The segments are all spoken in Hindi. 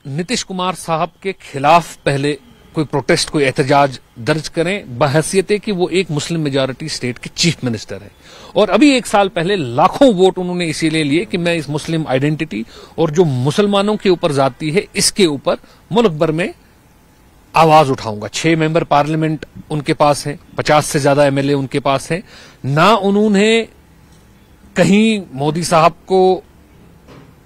नीतीश कुमार साहब के खिलाफ पहले कोई प्रोटेस्ट, कोई एहतजाज दर्ज करें बहैसियत कि वो एक मुस्लिम मेजॉरिटी स्टेट के चीफ मिनिस्टर है। और अभी एक साल पहले लाखों वोट उन्होंने इसीलिए लिए कि मैं इस मुस्लिम आइडेंटिटी और जो मुसलमानों के ऊपर जाती है इसके ऊपर मुल्क भर में आवाज उठाऊंगा। 6 मेंबर पार्लियामेंट उनके पास है, 50 से ज्यादा एमएलए उनके पास है। ना उन्होंने कहीं मोदी साहब को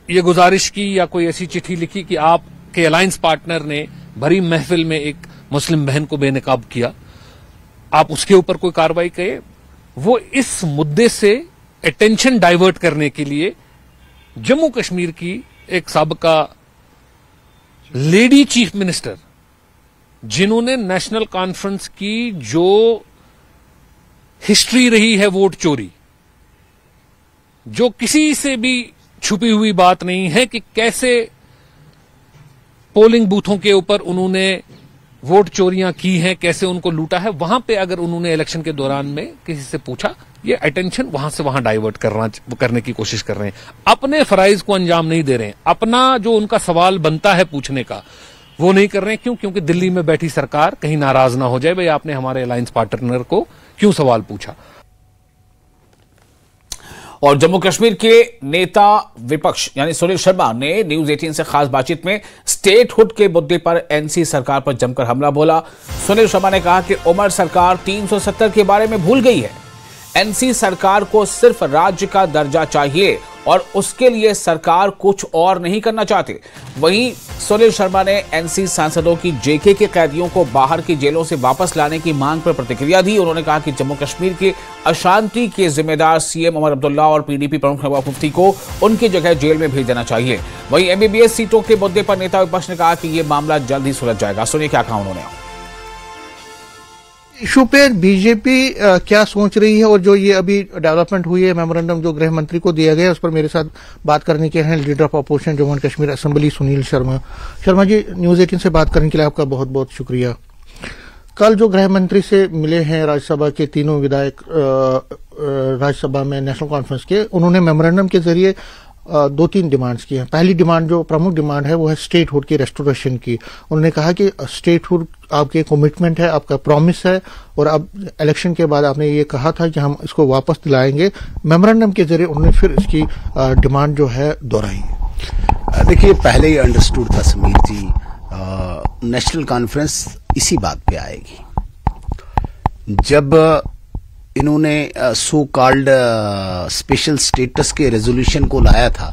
ये गुजारिश की या कोई ऐसी चिट्ठी लिखी कि आपके अलायंस पार्टनर ने भरी महफिल में एक मुस्लिम बहन को बेनकाब किया, आप उसके ऊपर कोई कार्रवाई करें। वो इस मुद्दे से अटेंशन डाइवर्ट करने के लिए जम्मू कश्मीर की एक साबका लेडी चीफ मिनिस्टर, जिन्होंने नेशनल कॉन्फ्रेंस की जो हिस्ट्री रही है वोट चोरी, जो किसी से भी छुपी हुई बात नहीं है कि कैसे पोलिंग बूथों के ऊपर उन्होंने वोट चोरियां की हैं, कैसे उनको लूटा है, वहां पे अगर उन्होंने इलेक्शन के दौरान में किसी से पूछा, ये अटेंशन वहां से वहां डाइवर्ट करने की कोशिश कर रहे हैं। अपने फराइज को अंजाम नहीं दे रहे हैं, अपना जो उनका सवाल बनता है पूछने का वो नहीं कर रहे हैं। क्यों? क्योंकि दिल्ली में बैठी सरकार कहीं नाराज ना हो जाए, भाई आपने हमारे अलायंस पार्टनर को क्यों सवाल पूछा। और जम्मू कश्मीर के नेता विपक्ष यानी सुनील शर्मा ने न्यूज 18 से खास बातचीत में स्टेटहुड के मुद्दे पर एनसी सरकार पर जमकर हमला बोला। सुनील शर्मा ने कहा कि उमर सरकार 370 के बारे में भूल गई है। एनसी सरकार को सिर्फ राज्य का दर्जा चाहिए और उसके लिए सरकार कुछ और नहीं करना चाहती। वहीं सुनील शर्मा ने एनसी सांसदों की जेके के कैदियों को बाहर की जेलों से वापस लाने की मांग पर प्रतिक्रिया दी। उन्होंने कहा कि जम्मू कश्मीर की अशांति के जिम्मेदार सीएम उमर अब्दुल्ला और पीडीपी प्रमुख नवाब मुफ्ती को उनकी जगह जेल में भेज देना चाहिए। वहीं एमबीबीएस सीटों के मुद्दे पर नेता विपक्ष ने कहा कि यह मामला जल्द ही सुलझ जाएगा। सुनिए क्या कहा उन्होंने। इशू पे बीजेपी क्या सोच रही है और जो ये अभी डेवलपमेंट हुई है, मेमोरेंडम जो गृह मंत्री को दिया गया, उस पर मेरे साथ बात करने के हैं leader of opposition Jammu and Kashmir assembly Sunil Sharma. Sharma ji, news 18 से बात करने के लिए आपका बहुत बहुत शुक्रिया। कल जो गृह मंत्री से मिले हैं राज्यसभा के तीनों विधायक राज्यसभा में नेशनल कॉन्फ्रेंस के, उन्होंने मेमोरेंडम के जरिए 2-3 डिमांड्स की हैं। पहली डिमांड, जो प्रमुख डिमांड है, वो है स्टेटहुड की रेस्टोरेशन की। उन्होंने कहा कि स्टेटहुड आपके कमिटमेंट है, आपका प्रॉमिस है, और अब इलेक्शन के बाद आपने ये कहा था कि हम इसको वापस दिलाएंगे। मेमोरेंडम के जरिए उन्होंने फिर इसकी डिमांड जो है दोहराई। देखिए, पहले ही अंडरस्टूड था समीर जी, नेशनल कॉन्फ्रेंस इसी बात पे आएगी। जब इन्होंने सो कॉल्ड स्पेशल स्टेटस के रेजोल्यूशन को लाया था,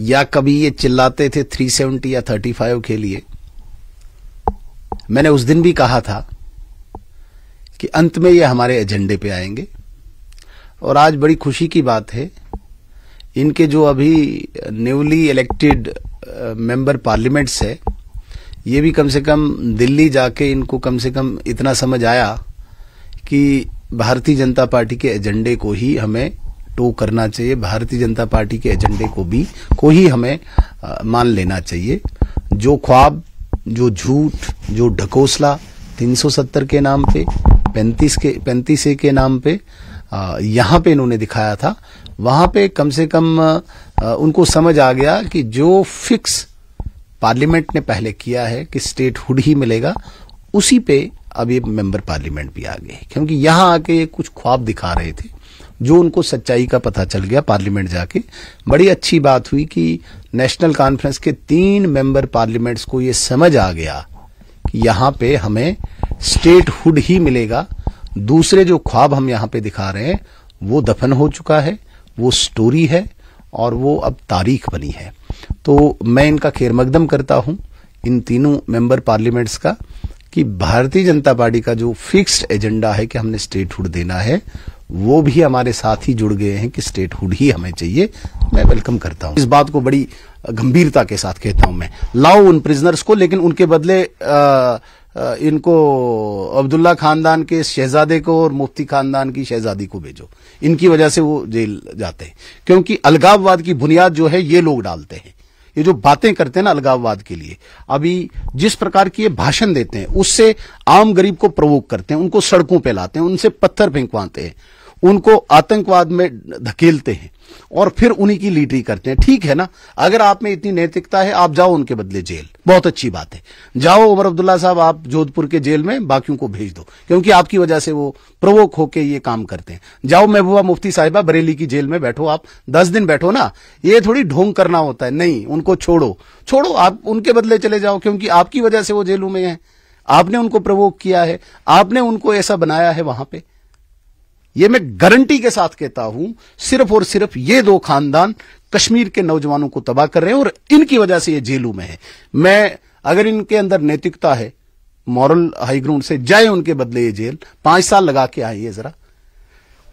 या कभी ये चिल्लाते थे 370 या 35 के लिए, मैंने उस दिन भी कहा था कि अंत में ये हमारे एजेंडे पे आएंगे। और आज बड़ी खुशी की बात है, इनके जो अभी न्यूली इलेक्टेड मेंबर पार्लियामेंट्स है, ये भी कम से कम दिल्ली जाके इनको कम से कम इतना समझ आया कि भारतीय जनता पार्टी के एजेंडे को ही हमें टो करना चाहिए, भारतीय जनता पार्टी के एजेंडे को ही हमें मान लेना चाहिए। जो ख्वाब, जो झूठ, जो ढकोसला 370 के नाम पे, 35 के नाम पे यहां पे इन्होंने दिखाया था, वहां पे कम से कम उनको समझ आ गया कि जो फिक्स पार्लियामेंट ने पहले किया है कि स्टेटहुड ही मिलेगा, उसी पे अब ये मेंबर पार्लियामेंट भी आ गए। क्योंकि यहां आके ये कुछ ख्वाब दिखा रहे थे, जो उनको सच्चाई का पता चल गया पार्लियामेंट जाके। बड़ी अच्छी बात हुई कि नेशनल कॉन्फ्रेंस के 3 मेंबर पार्लियामेंट्स को ये समझ आ गया कि यहां पे हमें स्टेटहुड ही मिलेगा। दूसरे जो ख्वाब हम यहां पे दिखा रहे हैं वो दफन हो चुका है, वो स्टोरी है और वो अब तारीख बनी है। तो मैं इनका खैर मकदम करता हूं, इन तीनों मेंबर पार्लियामेंट्स का, कि भारतीय जनता पार्टी का जो फिक्स्ड एजेंडा है कि हमने स्टेटहुड देना है, वो भी हमारे साथ ही जुड़ गए हैं कि स्टेटहुड ही हमें चाहिए। मैं वेलकम करता हूं इस बात को, बड़ी गंभीरता के साथ कहता हूं मैं। लाओ उन प्रिजनर्स को, लेकिन उनके बदले इनको अब्दुल्ला खानदान के शहजादे को और मुफ्ती खानदान की शहजादी को भेजो। इनकी वजह से वो जेल जाते हैं, क्योंकि अलगाववाद की बुनियाद जो है ये लोग डालते हैं। ये जो बातें करते हैं ना अलगाववाद के लिए, अभी जिस प्रकार की ये भाषण देते हैं, उससे आम गरीब को प्रोवोक करते हैं, उनको सड़कों पे लाते हैं, उनसे पत्थर फेंकवाते हैं, उनको आतंकवाद में धकेलते हैं और फिर उन्हीं की लीडरी करते हैं। ठीक है ना, अगर आप में इतनी नैतिकता है आप जाओ उनके बदले जेल, बहुत अच्छी बात है। जाओ उमर अब्दुल्ला साहब, आप जोधपुर के जेल में बाकियों को भेज दो, क्योंकि आपकी वजह से वो प्रवोक होके ये काम करते हैं। जाओ महबूबा मुफ्ती साहिबा बरेली की जेल में बैठो, आप 10 दिन बैठो ना, ये थोड़ी ढोंग करना होता है। नहीं, उनको छोड़ो, आप उनके बदले चले जाओ, क्योंकि आपकी वजह से वो जेलों में हैं। आपने उनको प्रवोक किया है, आपने उनको ऐसा बनाया है वहां पे। ये मैं गारंटी के साथ कहता हूं, सिर्फ और सिर्फ ये 2 खानदान कश्मीर के नौजवानों को तबाह कर रहे हैं और इनकी वजह से ये जेलों में है। मैं, अगर इनके अंदर नैतिकता है, मॉरल हाई ग्राउंड से जाए उनके बदले ये जेल, 5 साल लगा के आइए जरा।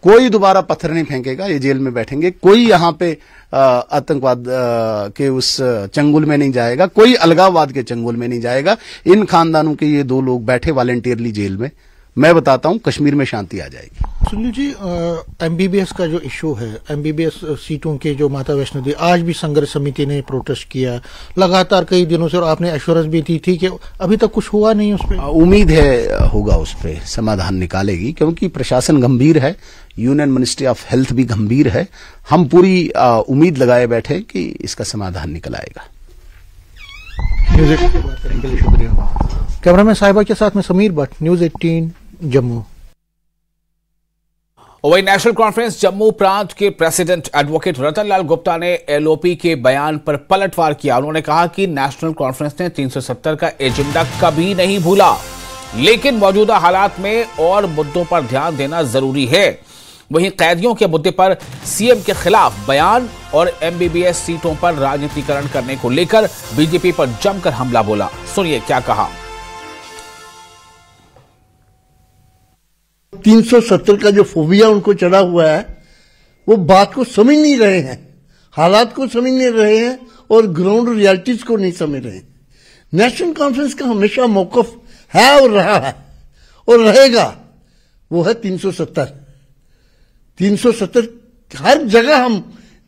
कोई दोबारा पत्थर नहीं फेंकेगा, ये जेल में बैठेंगे। कोई यहां पे आतंकवाद के उस चंगुल में नहीं जाएगा, कोई अलगाववाद के चंगुल में नहीं जाएगा। इन खानदानों के ये 2 लोग बैठे वॉलंटियरली जेल में, मैं बताता हूं कश्मीर में शांति आ जाएगी। सुनील जी, एमबीबीएस का जो इशू है, एमबीबीएस सीटों के जो माता वैष्णो देवी, आज भी संघर्ष समिति ने प्रोटेस्ट किया लगातार कई दिनों से, और आपने एश्योरेंस भी दी थी कि अभी तक कुछ हुआ नहीं उस पर। उम्मीद है होगा, उस पर समाधान निकालेगी, क्योंकि प्रशासन गंभीर है, यूनियन मिनिस्ट्री ऑफ हेल्थ भी गंभीर है। हम पूरी उम्मीद लगाए बैठे कि इसका समाधान निकल आएगा। शुक्रिया। कैमरामैन साहिबा के साथ में समीर भट्ट, न्यूज़ 18 जम्मू। वही नेशनल कॉन्फ्रेंस जम्मू प्रांत के प्रेसिडेंट एडवोकेट रतन लाल गुप्ता ने एलओपी के बयान पर पलटवार किया। उन्होंने कहा कि नेशनल कॉन्फ्रेंस ने 370 का एजेंडा कभी नहीं भूला, लेकिन मौजूदा हालात में और मुद्दों पर ध्यान देना जरूरी है। वहीं कैदियों के मुद्दे पर सीएम के खिलाफ बयान और एमबीबीएस सीटों पर राजनीतिकरण करने को लेकर बीजेपी पर जमकर हमला बोला। सुनिए क्या कहा। 370 का जो फोबिया उनको चढ़ा हुआ है, वो बात को समझ नहीं रहे हैं, हालात को समझ नहीं रहे हैं और ग्राउंड रियलिटीज को नहीं समझ रहे हैं। नेशनल कॉन्फ्रेंस का हमेशा मौकफ है और रहा है और रहेगा, वो है 370। 370 हर जगह हम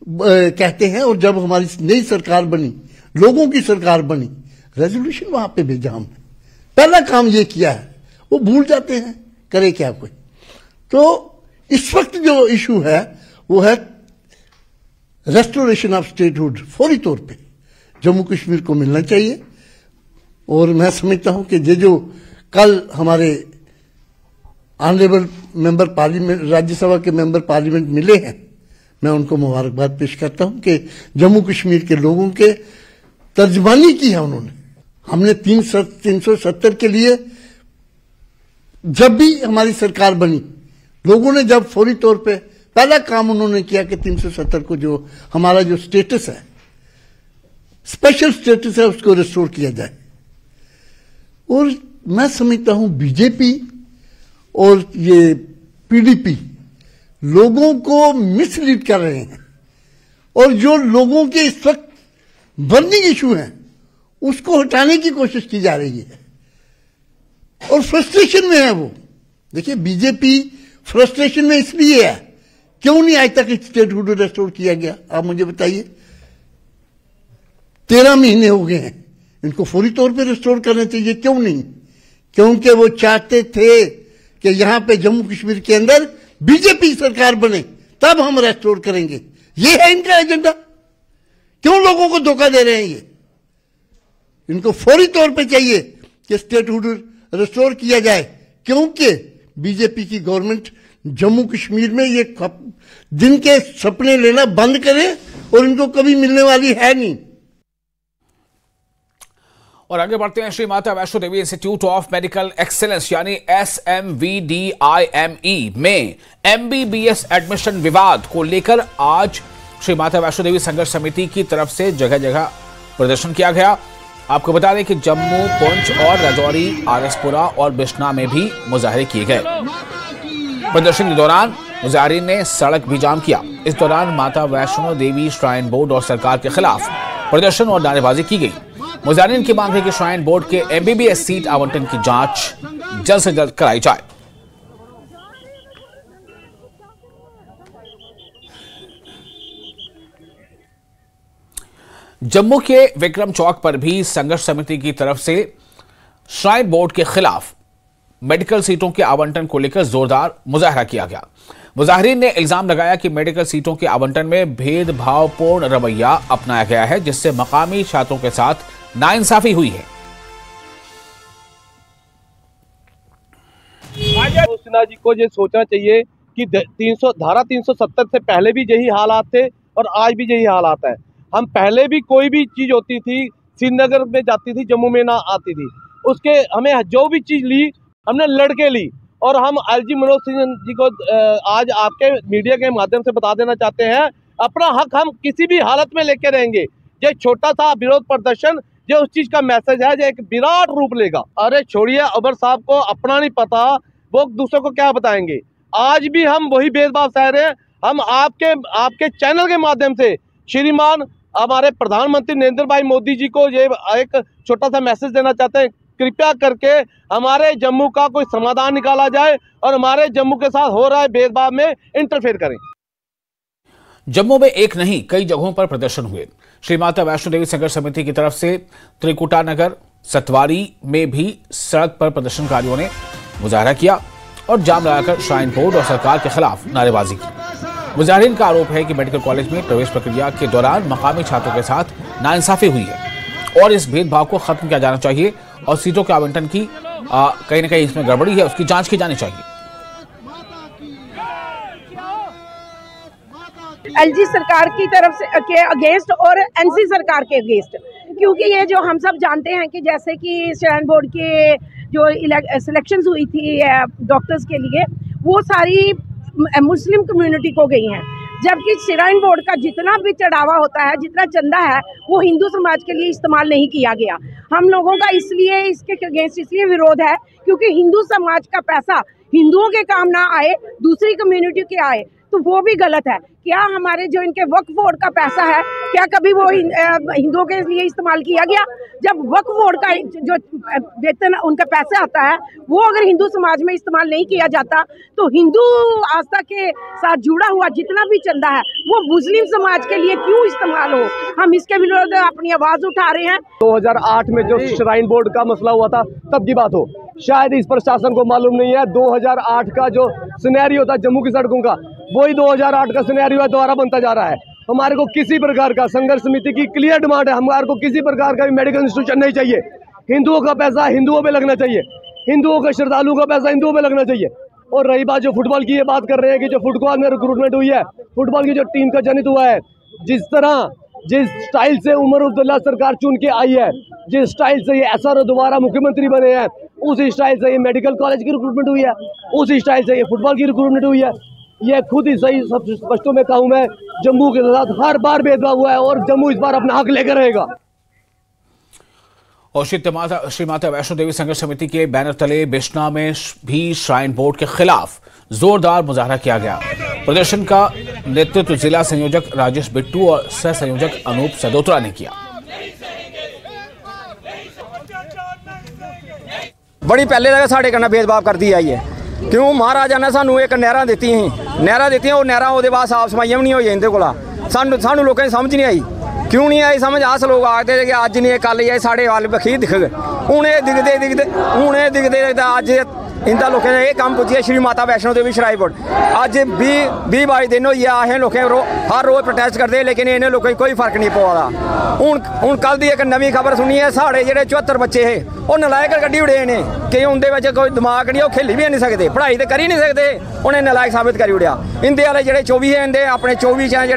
कहते हैं, और जब हमारी नई सरकार बनी, लोगों की सरकार बनी, रेजोल्यूशन वहां पे भेजा हमने, पहला काम ये किया है। वो भूल जाते हैं, करे क्या कोई। तो इस वक्त जो इशू है वो है रेस्टोरेशन ऑफ स्टेटहुड, फौरी तौर पे जम्मू कश्मीर को मिलना चाहिए। और मैं समझता हूं कि ये जो कल हमारे ऑनरेबल मेंबर पार्लियामेंट, राज्यसभा के मेंबर पार्लियामेंट मिले हैं, मैं उनको मुबारकबाद पेश करता हूं कि जम्मू कश्मीर के लोगों के तर्जमानी की है उन्होंने। हमने 370 के लिए, जब भी हमारी सरकार बनी, लोगों ने जब फौरी तौर पे पहला काम उन्होंने किया कि 370 को, जो हमारा जो स्टेटस है, स्पेशल स्टेटस है, उसको रिस्टोर किया जाए। और मैं समझता हूं बीजेपी और ये पीडीपी लोगों को मिसलीड कर रहे हैं, और जो लोगों के इस वक्त बर्निंग इशू हैं उसको हटाने की कोशिश की जा रही है, और फ्रस्ट्रेशन में है वो। देखिए, बीजेपी फ्रस्ट्रेशन में इसलिए है, क्यों नहीं आज तक स्टेटहुड रेस्टोर किया गया, आप मुझे बताइए। 13 महीने हो गए हैं, इनको फौरी तौर पे रिस्टोर करना चाहिए, क्यों नहीं? क्योंकि वो चाहते थे कि यहां पे जम्मू कश्मीर के अंदर बीजेपी सरकार बने, तब हम रेस्टोर करेंगे। ये है इनका एजेंडा। क्यों लोगों को धोखा दे रहे हैं ये? इनको फौरी तौर पे चाहिए कि स्टेटहुड रिस्टोर किया जाए, क्योंकि बीजेपी की गवर्नमेंट जम्मू कश्मीर में ये दिन के सपने लेना बंद करे, और इनको कभी मिलने वाली है नहीं। और आगे बढ़ते हैं। Shri Mata Vaishno Devi institute of medical excellence यानी SMVDIME में MBBS एडमिशन विवाद को लेकर आज श्री माता वैष्णो देवी संघर्ष समिति की तरफ से जगह जगह प्रदर्शन किया गया। आपको बता दें कि जम्मू, पुंछ और राजौरी, आरएसपुरा और बिश्ना में भी मुजाहरे किए गए। प्रदर्शन के दौरान मुजाहरीन ने सड़क भी जाम किया। इस दौरान माता वैष्णो देवी श्राइन बोर्ड और सरकार के खिलाफ प्रदर्शन और नारेबाजी की गई। मुजाहरीन की मांग है कि श्राइन बोर्ड के MBBS सीट आवंटन की जांच जल्द से जल्द कराई जाए। जम्मू के विक्रम चौक पर भी संघर्ष समिति की तरफ से श्राइन बोर्ड के खिलाफ मेडिकल सीटों के आवंटन को लेकर जोरदार मुजाहरा किया गया। मुजाहिरीन ने इल्जाम लगाया कि मेडिकल सीटों के आवंटन में भेदभावपूर्ण रवैया अपनाया गया है, जिससे मकामी छात्रों के साथ नाइंसाफी हुई है। सिन्हा जी को ये सोचना चाहिए कि धारा 370 से पहले भी यही हालात थे और आज भी यही हालात है। हम पहले भी कोई भी चीज होती थी श्रीनगर में जाती थी, जम्मू में ना आती थी, उसके हमें जो भी चीज ली हमने लड़के ली। और हम एलजी मनोज सिंह जी को आज आपके मीडिया के माध्यम से बता देना चाहते हैं, अपना हक हम किसी भी हालत में लेके रहेंगे। ये छोटा सा विरोध प्रदर्शन जो उस चीज का मैसेज है, जो एक विराट रूप लेगा। अरे छोड़िए, अबर साहब को अपना नहीं पता, वो दूसरों को क्या बताएंगे। आज भी हम वही भेदभाव सह रहे हैं। हम आपके चैनल के माध्यम से श्रीमान हमारे प्रधानमंत्री नरेंद्र भाई मोदी जी को ये एक छोटा सा मैसेज देना चाहते हैं, कृपया करके हमारे जम्मू का कोई समाधान निकाला जाए और हमारे जम्मू के साथ हो रहा है भेदभाव में इंटरफेयर करें। जम्मू में एक नहीं कई जगहों पर प्रदर्शन हुए। श्री माता वैष्णो देवी संघर्ष समिति की तरफ से त्रिकुटा नगर, सतवारी में भी सड़क पर प्रदर्शनकारियों ने मुजाहरा किया और जाम लगाकर श्राइन बोर्ड और सरकार के खिलाफ नारेबाजी की। मुजाहिरीन का आरोप है कि मेडिकल कॉलेज में प्रवेश प्रक्रिया के दौरान मकामी छात्रों के साथ नाइंसाफी हुई है और इस भेदभाव को खत्म किया जाना चाहिए और सीटों के आवंटन की कहीं न कहीं इसमें गड़बड़ी है, उसकी जांच की जानी चाहिए। एलजी सरकार की तरफ से के अगेंस्ट और एनसी सरकार के अगेंस्ट, क्योंकि ये जो हम सब जानते हैं कि जैसे कि श्राइन बोर्ड के जो सिलेक्शंस हुई थी डॉक्टर्स के लिए, वो सारी मुस्लिम कम्युनिटी को गई हैं, जबकि श्राइन बोर्ड का जितना भी चढ़ावा होता है, जितना चंदा है, वो हिंदू समाज के लिए इस्तेमाल नहीं किया गया। हम लोगों का इसलिए इसके अगेंस्ट इसलिए विरोध है क्योंकि हिंदू समाज का पैसा हिंदुओं के काम ना आए, दूसरी कम्युनिटी के आए, तो वो भी गलत है। क्या हमारे जो इनके वक्फ बोर्ड का पैसा है, क्या कभी वो हिंदुओं के लिए इस्तेमाल किया गया? जब वक्फ बोर्ड का जो वेतन उनका पैसा आता है, वो अगर हिंदू समाज में इस्तेमाल नहीं किया जाता, तो हिंदू आस्था के साथ जुड़ा हुआ जितना भी चंदा है, वो मुस्लिम समाज के लिए क्यों इस्तेमाल हो? हम इसके विरोध अपनी आवाज उठा रहे हैं। 2008 में जो श्राइन बोर्ड का मसला हुआ था, तब की बात हो, शायद इस प्रशासन को मालूम नहीं है। 2008 का जो सिनेरियो था जम्मू की सड़कों का, वही 2008 का सिनेरियो दोबारा बनता जा रहा है। हमारे को किसी प्रकार का, संघर्ष समिति की क्लियर डिमांड है, हमारे को किसी प्रकार का भी मेडिकल इंस्टीट्यूशन नहीं चाहिए। हिंदुओं का पैसा हिंदुओं पे लगना चाहिए, हिंदुओं का श्रद्धालुओं का पैसा हिंदुओं पे लगना चाहिए। और रही बात जो फुटबॉल की, ये बात कर रहे हैं कि जो फुटबॉल में रिक्रूटमेंट हुई है, फुटबॉल की जो टीम का जनित हुआ है, जिस स्टाइल से उमर अब्दुल्ला सरकार चुन के आई है, जिस स्टाइल से ये SRO दोबारा मुख्यमंत्री बने हैं, उसी स्टाइल से ये मेडिकल कॉलेज की रिक्रूटमेंट हुई है, उसी स्टाइल से ये फुटबॉल की रिक्रूटमेंट हुई है। ये खुद ही सही सब स्पष्टों में कहूँ मैं, जम्मू के साथ हर बार भेदभाव हुआ है और जम्मू इस बार अपना हक लेकर रहेगा। और श्री माता वैष्णो देवी संघर्ष समिति के बैनर तले बिश्ना में भी श्राइन बोर्ड के खिलाफ जोरदार मुजाहरा किया गया। प्रदर्शन का नेतृत्व जिला संयोजक राजेश बिट्टू और सह संयोजक अनूप सदोत्रा ने किया। बड़ी पहले तक साढ़े कन्नै भेदभाव करती आई है, क्यों? महाराजा ने सानू एक नहर दी ही, नहर दी और नहर वो बाद साफ सफाइयां भी नहीं हुई इनके कोला। सानू लोगों की समझ नहीं आई, क्यों नहीं आई समझ? अस लोग आखते कि अज नहीं कल ही साढ़े वाल बखीर दिख गए, हूँ ये दिखते अज इंदा लोगों ने यह काम पुज्जिए श्री माता वैष्णो देवी श्राइन बोर्ड। अज 20-22 दिन होइए असें लोकें हर रोज़ प्रोटेस्ट करते, लेकिन इन्हें लोगों कोई फर्क नहीं पवा। हूँ कल की एक नवी खबर सुनी है, साढ़े जो 74 बच्चे है वो नलायक कड्ढी उड़े ने कि उनके कोई दिमाग नहीं, वो खेली भी नहीं सकते, पढ़ाई तो कर ही नहीं सकते, उन्हें नलायक साबित करी उड़िया। इंदे वाले जो 24 है, इंदे अपने 24 जो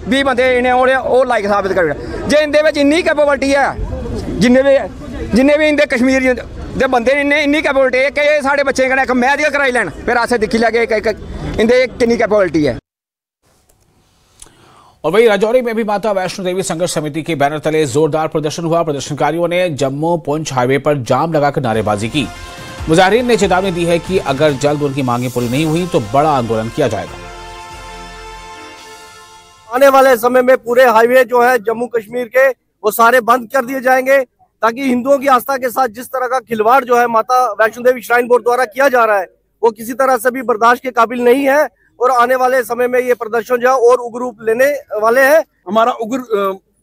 20 बंदे इन्हें वो लायक साबित कर उड़िया। जे इंदे इन्नी कैपेबिलिटी है, जिन्ने भी इंदे कश्मीर दे बंदे इन्नी कैपेबिलिटी है कि साढ़े बच्चे कन्नै मैच गै कराई लैन, फिर अस दिक्खी लैगे इंदे कितनी कैपेबिलिटी है। और वही राजौरी में भी माता वैष्णो देवी संघर्ष समिति के बैनर तले जोरदार प्रदर्शन हुआ। प्रदर्शनकारियों ने जम्मू पुंछ हाईवे पर जाम लगाकर नारेबाजी की। मुजाहिरीन ने चेतावनी दी है कि अगर जल्द उनकी मांगें पूरी नहीं हुई तो बड़ा आंदोलन किया जाएगा। आने वाले समय में पूरे हाईवे जो है जम्मू कश्मीर के, वो सारे बंद कर दिए जाएंगे, ताकि हिंदुओं की आस्था के साथ जिस तरह का खिलवाड़ जो है माता वैष्णो देवी श्राइन बोर्ड द्वारा किया जा रहा है, वो किसी तरह से भी बर्दाश्त के काबिल नहीं है। और आने वाले समय में ये प्रदर्शन जो है और उग्र रूप लेने वाले हैं। हमारा उग्र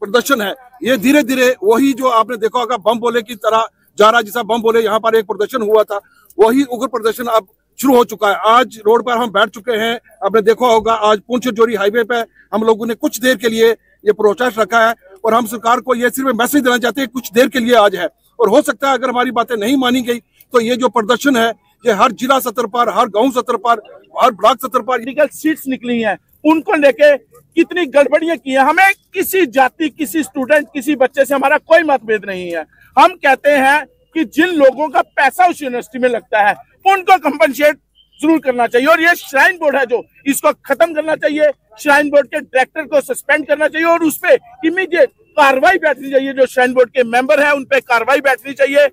प्रदर्शन है, ये धीरे धीरे वही जो आपने देखा होगा बम बोले की तरह जा रहा, जैसा बम बोले यहाँ पर एक प्रदर्शन हुआ था, वही उग्र प्रदर्शन अब शुरू हो चुका है। आज रोड पर हम बैठ चुके हैं, आपने देखा होगा आज पुंछ जोरी हाईवे पे हम लोगों ने कुछ देर के लिए ये प्रोटेस्ट रखा है और हम सरकार को ये सिर्फ मैसेज देना चाहते हैं कुछ देर के लिए आज है, और हो सकता है अगर हमारी बातें नहीं मानी गई तो ये जो प्रदर्शन है ये हर जिला स्तर पर, हर गांव स्तर पर, हर ब्लॉक स्तर पर लीगल सीट्स निकली हैं उनको लेके कितनी गड़बड़ियां की है। हमें किसी जाति, किसी स्टूडेंट, किसी बच्चे से हमारा कोई मतभेद नहीं है। हम कहते हैं कि जिन लोगों का पैसा उस यूनिवर्सिटी में लगता है उनको कंपनसेट जरूर करना चाहिए, और ये श्राइन बोर्ड है जो इसको खत्म करना चाहिए। श्राइन बोर्ड के डायरेक्टर को सस्पेंड करना चाहिए और उस पर इमीडिएट कार्रवाई बैठनी चाहिए। जो श्राइन बोर्ड के मेंबर है उन पर कार्रवाई बैठनी चाहिए।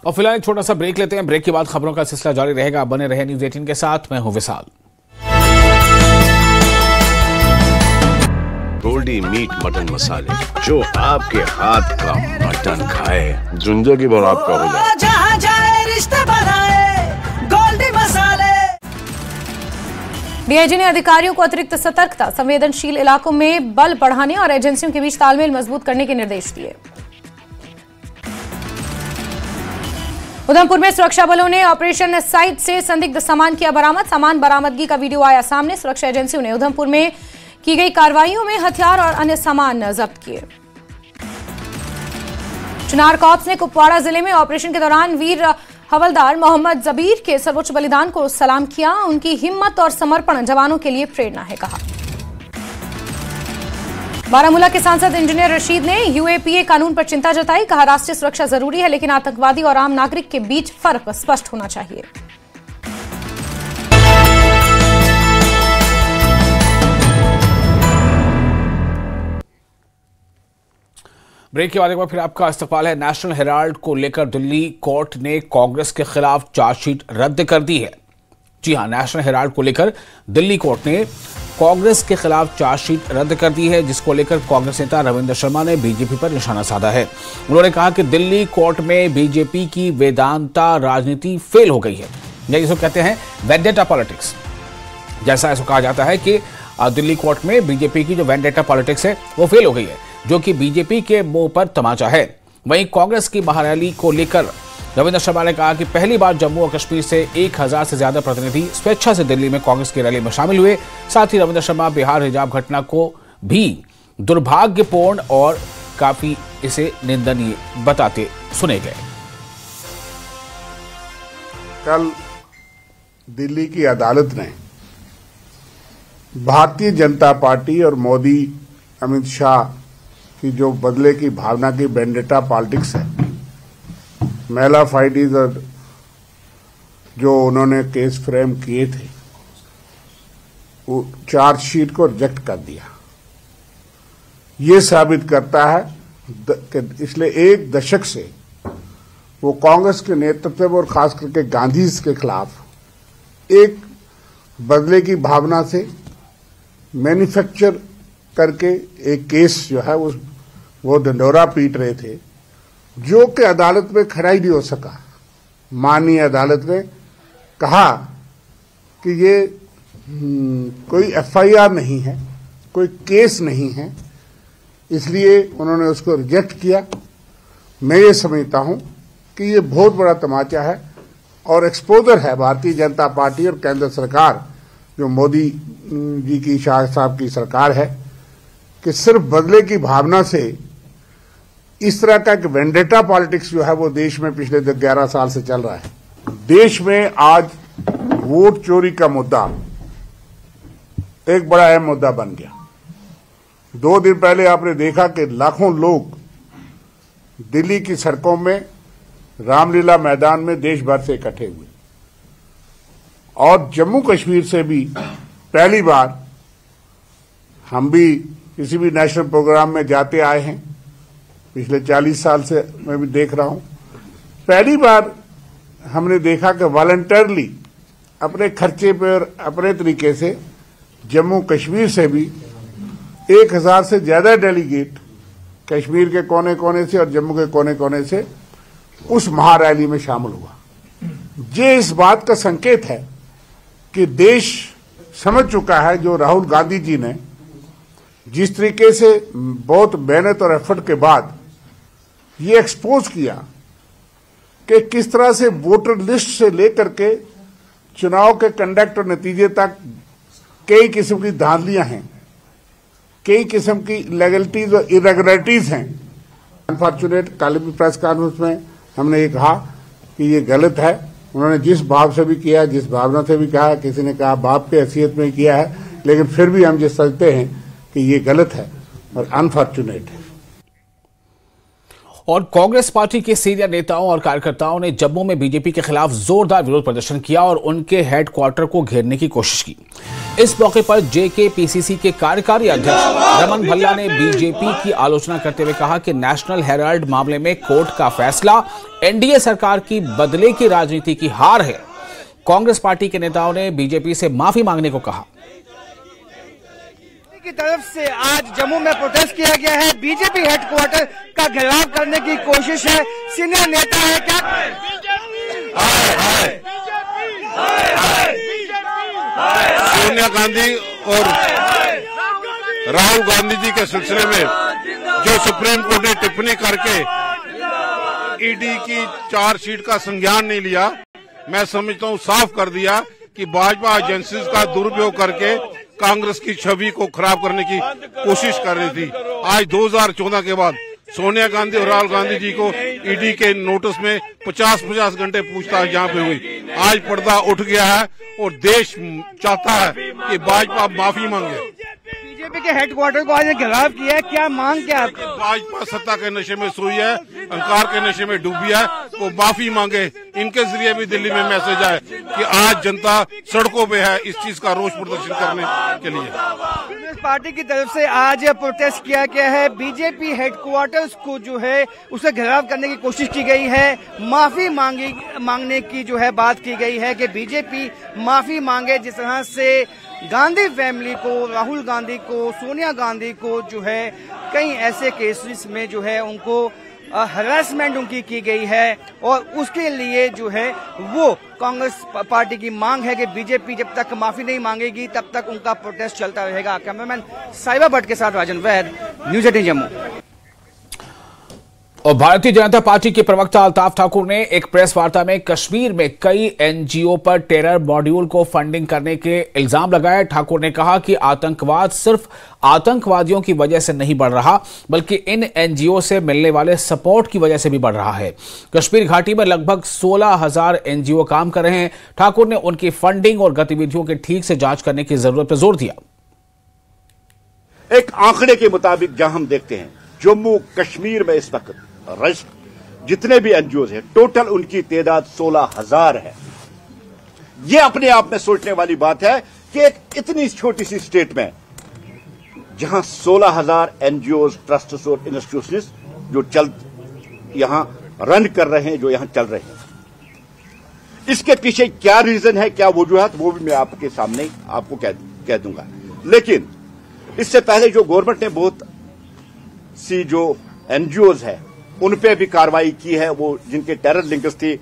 और फिलहाल एक छोटा सा ब्रेक लेते हैं। ब्रेक के बाद खबरों का सिलसिला जारी रहेगा। बने रहे न्यूज़ 18 के साथ, मैं हूं विशाल। गोल्डी मीट मटन मसाले, जो आपके हाथ का मटन खाए जिंदगी भर आपका हो जाए। जहाँ जाए रिश्ते बनाए गोल्डी मसाले। डीआईजी ने अधिकारियों को अतिरिक्त सतर्कता, संवेदनशील इलाकों में बल बढ़ाने और एजेंसियों के बीच तालमेल मजबूत करने के निर्देश दिए। उधमपुर में सुरक्षा बलों ने ऑपरेशन साइट से संदिग्ध सामान किया बरामद। सामान बरामदगी का वीडियो आया सामने। सुरक्षा एजेंसियों ने उधमपुर में की गई कार्रवाइयों में हथियार और अन्य सामान जब्त किए। चिनार कॉर्प्स ने कुपवाड़ा जिले में ऑपरेशन के दौरान वीर हवलदार मोहम्मद जबीर के सर्वोच्च बलिदान को सलाम किया। उनकी हिम्मत और समर्पण जवानों के लिए प्रेरणा है, कहा। बारामूला के सांसद इंजीनियर रशीद ने यूएपीए कानून पर चिंता जताई। कहा, राष्ट्रीय सुरक्षा जरूरी है लेकिन आतंकवादी और आम नागरिक के बीच फर्क स्पष्ट होना चाहिए। ब्रेक के बाद एक बार फिर आपका इस्तकबाल है। नेशनल हेराल्ड को लेकर दिल्ली कोर्ट ने कांग्रेस के खिलाफ चार्जशीट रद्द कर दी है। जी हां, नेशनल हेराल्ड को लेकर दिल्ली कोर्ट ने कांग्रेस के खिलाफ चार्जशीट रद्द कर दी है, जिसको लेकर कांग्रेस नेता रविंद्र शर्मा ने बीजेपी पर निशाना साधा है। उन्होंने कहा कि दिल्ली कोर्ट में बीजेपी की वेदांता राजनीति फेल हो गई है, या जिसको कहते हैं वेंडेटा पॉलिटिक्स। जैसा ऐसा कहा जाता है कि दिल्ली कोर्ट में बीजेपी की जो वेंडेटा पॉलिटिक्स है वो फेल हो गई है, जो कि बीजेपी के मुंह पर तमाचा है। वहीं कांग्रेस की महारैली को लेकर रविंद्र शर्मा ने कहा कि पहली बार जम्मू और कश्मीर से 1000 से ज्यादा प्रतिनिधि स्वेच्छा से दिल्ली में कांग्रेस की रैली में शामिल हुए। साथ ही रविंद्र शर्मा बिहार हिजाब घटना को भी दुर्भाग्यपूर्ण और काफी इसे निंदनीय बताते सुने गए। कल दिल्ली की अदालत ने भारतीय जनता पार्टी और मोदी अमित शाह की जो बदले की भावना की वेंडेटा पॉलिटिक्स है, मेला फाइडीज और जो उन्होंने केस फ्रेम किए थे, वो चार्जशीट को रिजेक्ट कर दिया। ये साबित करता है कि पिछले एक दशक से वो कांग्रेस के नेतृत्व और खास करके गांधी के खिलाफ एक बदले की भावना से मैन्युफैक्चर करके एक केस जो है वो ढिंढोरा पीट रहे थे, जो कि अदालत में खड़ा ही नहीं हो सका। माननीय अदालत ने कहा कि ये कोई एफआईआर नहीं है, कोई केस नहीं है, इसलिए उन्होंने उसको रिजेक्ट किया। मैं ये समझता हूं कि ये बहुत बड़ा तमाचा है और एक्सपोजर है भारतीय जनता पार्टी और केंद्र सरकार, जो मोदी जी की शाह साहब की सरकार है, कि सिर्फ बदले की भावना से इस तरह का एक वेंडेटा पॉलिटिक्स जो है वो देश में पिछले 11 साल से चल रहा है। देश में आज वोट चोरी का मुद्दा एक बड़ा अहम मुद्दा बन गया। 2 दिन पहले आपने देखा कि लाखों लोग दिल्ली की सड़कों में, रामलीला मैदान में देश भर से इकट्ठे हुए, और जम्मू कश्मीर से भी पहली बार, हम भी किसी भी नेशनल प्रोग्राम में जाते आए हैं, पिछले 40 साल से मैं भी देख रहा हूं, पहली बार हमने देखा कि वॉलंटरली अपने खर्चे पर अपने तरीके से जम्मू कश्मीर से भी 1000 से ज्यादा डेलीगेट कश्मीर के कोने कोने से और जम्मू के कोने कोने से उस महारैली में शामिल हुआ। ये इस बात का संकेत है कि देश समझ चुका है, जो राहुल गांधी जी ने जिस तरीके से बहुत मेहनत और एफर्ट के बाद ये एक्सपोज किया कि किस तरह से वोटर लिस्ट से लेकर के चुनाव के कंडक्ट और नतीजे तक कई किस्म की धांधलियां हैं, कई किस्म की इलीगलिटीज और इरेगुलरिटीज हैं। अनफॉर्चुनेट कल भी प्रेस कॉन्फ्रेंस में हमने ये कहा कि ये गलत है। उन्होंने जिस भाव से भी किया, जिस भावना से भी कहा, किसी ने कहा बाप की हैसियत में किया है, लेकिन फिर भी हम ये समझते हैं कि ये गलत है और अनफॉर्चुनेट है। और कांग्रेस पार्टी के सीनियर नेताओं और कार्यकर्ताओं ने जम्मू में बीजेपी के खिलाफ जोरदार विरोध प्रदर्शन किया और उनके हेडक्वार्टर को घेरने की कोशिश की। इस मौके पर जेकेपीसीसी के कार्यकारी अध्यक्ष रमन भल्ला ने बीजेपी की आलोचना करते हुए कहा कि नेशनल हेराल्ड मामले में कोर्ट का फैसला एनडीए सरकार की बदले की राजनीति की हार है। कांग्रेस पार्टी के नेताओं ने बीजेपी से माफी मांगने को कहा। की तरफ से आज जम्मू में प्रोटेस्ट किया गया है, बीजेपी हेडक्वार्टर का घेराव करने की कोशिश है। सीनियर नेता है क्या सोनिया गांधी और राहुल गांधी जी के सिलसिले में जो सुप्रीम कोर्ट ने टिप्पणी करके ईडी की चार्जशीट का संज्ञान नहीं लिया, मैं समझता हूं साफ कर दिया कि भाजपा एजेंसीज का दुरुपयोग करके कांग्रेस की छवि को खराब करने की कोशिश कर रही थी। आज 2014 के बाद सोनिया गांधी और राहुल गांधी जी को ईडी के नोटिस में 50-50 घंटे पूछताछ यहाँ पे हुई। आज पर्दा उठ गया है और देश चाहता है कि भाजपा माफी मांगे। बीजेपी के हेडक्वार्टर को आज घेराव किया है, क्या मांग क्या आपकी? भाजपा सत्ता के नशे में सोई है, अहंकार के नशे में डूबी है, वो माफी मांगे। इनके जरिए भी दिल्ली में मैसेज आए कि आज जनता सड़कों पे है इस चीज का रोष प्रदर्शन करने के लिए। कांग्रेस पार्टी की तरफ से आज प्रोटेस्ट किया गया है, बीजेपी हेडक्वार्टर्स को जो है उसे घेराव करने की कोशिश की गई है। माफी मांगने की जो है बात की गई है कि बीजेपी माफी मांगे। जिस तरह से गांधी फैमिली को, राहुल गांधी को, सोनिया गांधी को जो है कई ऐसे केसेस में जो है उनको हरासमेंट उनकी की गई है और उसके लिए जो है वो कांग्रेस पार्टी की मांग है कि बीजेपी जब तक माफी नहीं मांगेगी तब तक उनका प्रोटेस्ट चलता रहेगा। कैमरामैन साहिबा भट्ट के साथ राजन वैद, न्यूज 18 जम्मू। और भारतीय जनता पार्टी के प्रवक्ता अल्ताफ ठाकुर ने एक प्रेस वार्ता में कश्मीर में कई एनजीओ पर टेरर मॉड्यूल को फंडिंग करने के इल्जाम लगाए। ठाकुर ने कहा कि आतंकवाद सिर्फ आतंकवादियों की वजह से नहीं बढ़ रहा, बल्कि इन एनजीओ से मिलने वाले सपोर्ट की वजह से भी बढ़ रहा है। कश्मीर घाटी में लगभग 16,000 एनजीओ काम कर रहे हैं। ठाकुर ने उनकी फंडिंग और गतिविधियों की ठीक से जांच करने की जरूरत पर जोर दिया। एक आंकड़े के मुताबिक जहां हम देखते हैं जम्मू कश्मीर में इस वक्त जितने भी एनजीओज हैं टोटल उनकी तादाद 16,000 है। यह अपने आप में सोचने वाली बात है कि एक इतनी छोटी सी स्टेट में जहां 16,000 एनजीओज, ट्रस्ट्स और इंस्टीट्यूशंस जो यहां रन कर रहे हैं, जो यहां चल रहे हैं, इसके पीछे क्या रीजन है, क्या वजूहत, वो भी मैं आपके सामने आपको कह दूंगा। लेकिन इससे पहले जो गवर्नमेंट ने बहुत सी जो एनजीओज है उन पे भी कार्रवाई की है, वो जिनके टेरर लिंक्स थी।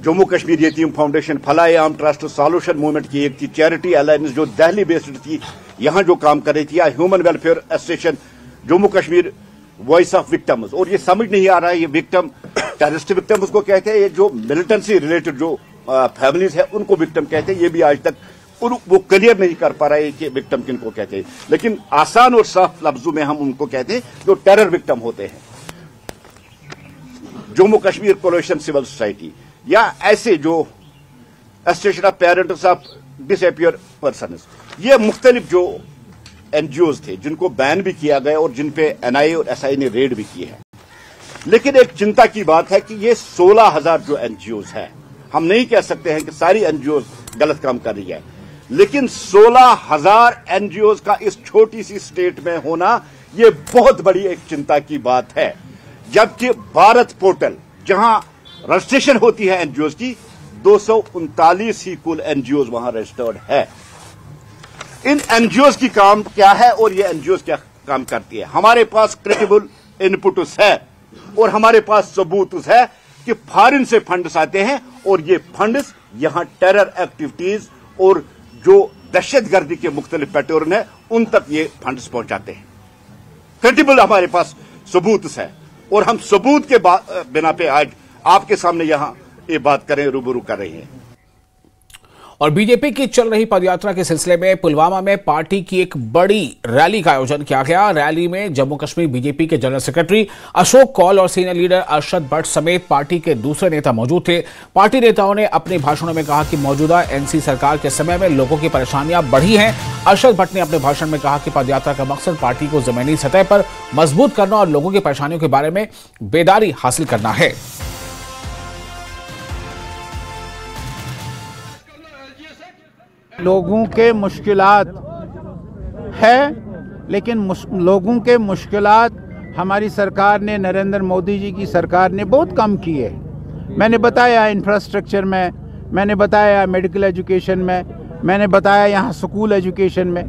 जम्मू कश्मीर यतीम फाउंडेशन, फलाए आम ट्रस्ट, सॉल्यूशन मूवमेंट की एक थी, चैरिटी अलायंस जो दिल्ली बेस्ड थी, यहां जो काम कर रही थी, या human welfare association Jammu Kashmir voice of victims. और ये समझ नहीं आ रहा है ये विक्टिम टेररिस्ट विक्टिम उसको कहते हैं, ये जो मिलिटेंसी रिलेटेड जो फैमिलीज है उनको विक्टिम कहते हैं। ये भी आज तक वो क्लियर नहीं कर पा रहे कि विक्टिम किनको कहते हैं, लेकिन आसान और साफ लफ्जों में हम उनको कहते हैं जो टेरर विक्टिम होते हैं। Jammu Kashmir coalition civil society या ऐसे जो association of parents of disappear person, ये मुख्तलिफ जो एनजीओज थे जिनको बैन भी किया गया और जिन पे एनआईए और एसआई ने रेड भी की है। लेकिन एक चिंता की बात है कि ये 16,000 जो एनजीओज है, हम नहीं कह सकते हैं कि सारी एनजीओज गलत काम कर रही है, लेकिन 16,000 एनजीओज का इस छोटी सी स्टेट में होना ये बहुत बड़ी एक चिंता की बात है। जबकि भारत पोर्टल जहां रजिस्ट्रेशन होती है एनजीओज की, 239 ही कुल एनजीओज वहां रजिस्टर्ड है। इन एनजीओज की काम क्या है और ये एनजीओज क्या काम करती है? हमारे पास क्रेडिबल इनपुट्स है और हमारे पास सबूत है कि फॉरेन से फंड्स आते हैं और ये फंड्स यहां टेरर एक्टिविटीज और जो दहशतगर्दी के मुख्तलिफ पैटर्न है उन तक ये फंड्स पहुंचाते हैं। क्रेडिबल हमारे पास सबूत है और हम सबूत के बिना पे आज आपके सामने यहां ये बात करें, रूबरू कर रहे हैं। और बीजेपी की चल रही पदयात्रा के सिलसिले में पुलवामा में पार्टी की एक बड़ी रैली का आयोजन किया गया। रैली में जम्मू कश्मीर बीजेपी के जनरल सेक्रेटरी अशोक कौल और सीनियर लीडर अरशद भट्ट समेत पार्टी के दूसरे नेता मौजूद थे। पार्टी नेताओं ने अपने भाषणों में कहा कि मौजूदा एनसी सरकार के समय में लोगों की परेशानियां बढ़ी हैं। अरशद भट्ट ने अपने भाषण में कहा कि पदयात्रा का मकसद पार्टी को जमीनी सतह पर मजबूत करना और लोगों की परेशानियों के बारे में बेदारी हासिल करना है। लोगों के मुश्किलात है, लेकिन लोगों के मुश्किलात हमारी सरकार ने, नरेंद्र मोदी जी की सरकार ने बहुत कम की है। मैंने बताया इंफ्रास्ट्रक्चर में, मैंने बताया मेडिकल एजुकेशन में, मैंने बताया यहाँ स्कूल एजुकेशन में।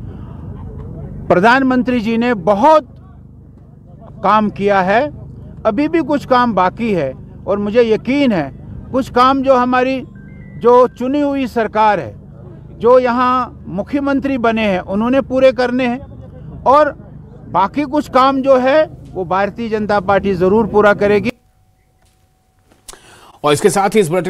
प्रधानमंत्री जी ने बहुत काम किया है, अभी भी कुछ काम बाकी है और मुझे यकीन है कुछ काम जो हमारी जो चुनी हुई सरकार है, जो यहाँ मुख्यमंत्री बने हैं, उन्होंने पूरे करने हैं और बाकी कुछ काम जो है वो भारतीय जनता पार्टी जरूर पूरा करेगी। और इसके साथ ही इस बुलेटिन